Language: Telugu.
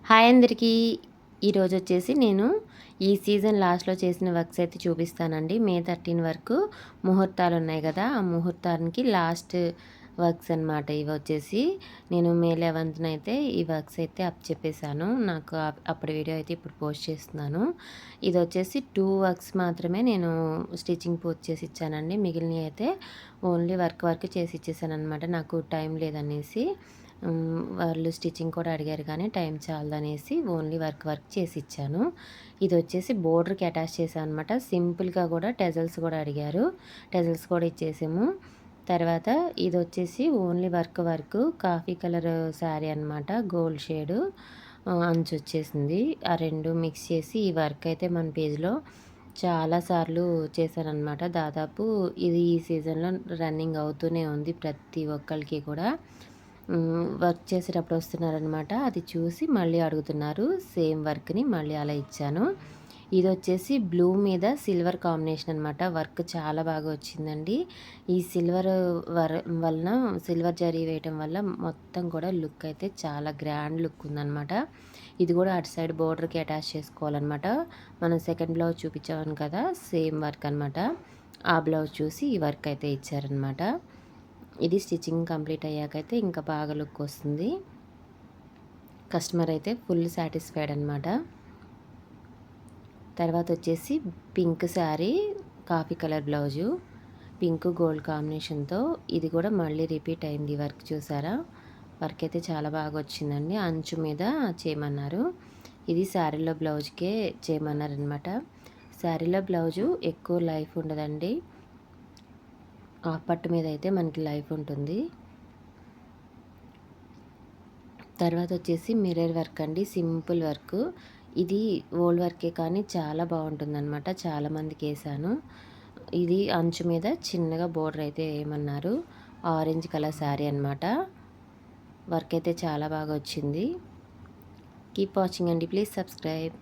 హాయ్ అందరికీ. ఈరోజు వచ్చేసి నేను ఈ సీజన్ లాస్ట్లో చేసిన వర్క్స్ అయితే చూపిస్తానండి. మే 13 వరకు ముహూర్తాలు ఉన్నాయి కదా, ఆ ముహూర్తానికి లాస్ట్ వర్క్స్ అనమాట. ఇవి వచ్చేసి నేను మే 11న అయితే ఈ వర్క్స్ అయితే చెప్పేశాను. నాకు అప్పటి వీడియో అయితే ఇప్పుడు పోస్ట్ చేస్తున్నాను. ఇది వచ్చేసి 2 వర్క్స్ మాత్రమే నేను స్టిచ్చింగ్ పూర్తి చేసి ఇచ్చానండి. మిగిలినవి అయితే ఓన్లీ వర్క్ చేసి ఇచ్చేసాను అనమాట. నాకు టైం లేదనేసి వాళ్ళు స్టిచ్చింగ్ కూడా అడిగారు కానీ టైం చాలదనేసి ఓన్లీ వర్క్ చేసి ఇచ్చాను. ఇది వచ్చేసి బోర్డర్కి అటాచ్ చేశాను అనమాట. సింపుల్గా కూడా టెజల్స్ కూడా అడిగారు, టెజల్స్ కూడా ఇచ్చేసాము. తర్వాత ఇది వచ్చేసి only work coffee colour sari అనమాట, గోల్డ్ షేడు అంచు వచ్చేసింది. ఆ రెండు మిక్స్ చేసి ఈ వర్క్ అయితే మన పేజ్లో చాలాసార్లు చేశానన్నమాట. దాదాపు ఇది ఈ సీజన్లో రన్నింగ్ అవుతూనే ఉంది ప్రతి ఒక్కరికి కూడా. వర్క్ చేసేటప్పుడు వస్తున్నారనమాట, అది చూసి మళ్ళీ అడుగుతున్నారు. సేమ్ వర్క్ని మళ్ళీ అలా ఇచ్చాను. ఇది వచ్చేసి బ్లూ మీద సిల్వర్ కాంబినేషన్ అనమాట. వర్క్ చాలా బాగా వచ్చిందండి. ఈ సిల్వర్ వలన సిల్వర్ జరీ వేయటం వల్ల మొత్తం కూడా లుక్ అయితే చాలా గ్రాండ్ లుక్ ఉందనమాట. ఇది కూడా అటు సైడ్ బోర్డర్కి అటాచ్ చేసుకోవాలన్నమాట. మనం సెకండ్ బ్లౌజ్ చూపించామని కదా, సేమ్ వర్క్ అనమాట. ఆ బ్లౌజ్ చూసి ఈ వర్క్ అయితే ఇచ్చారనమాట. ఇది స్టిచ్చింగ్ కంప్లీట్ అయ్యాకైతే ఇంకా బాగా లుక్ వస్తుంది. కస్టమర్ అయితే ఫుల్ సాటిస్ఫైడ్ అనమాట. తర్వాత వచ్చేసి pink sari, coffee colour blouse, pink gold కాంబినేషన్తో ఇది కూడా మళ్ళీ రిపీట్ అయింది. వర్క్ చూసారా, వర్క్ అయితే చాలా బాగా వచ్చిందండి. అంచు మీద చేయమన్నారు. ఇది శారీలో బ్లౌజ్కే చేయమన్నారనమాట. శారీలో బ్లౌజు ఎక్కువ లైఫ్ ఉండదండి, ఆ పట్టు మీద అయితే మనకి లైఫ్ ఉంటుంది. తర్వాత వచ్చేసి మిర్రర్ వర్క్ అండి, సింపుల్ వర్క్. ఇది ఓల్డ్ వర్కే కానీ చాలా బాగుంటుందన్నమాట. చాలామందికి వేసాను. ఇది అంచు మీద చిన్నగా బోర్డర్ అయితే వేయమన్నారు. ఆరెంజ్ కలర్ శారీ అనమాట. వర్క్ అయితే చాలా బాగా వచ్చింది. కీప్ వాచింగ్ అండి, ప్లీజ్ సబ్స్క్రైబ్.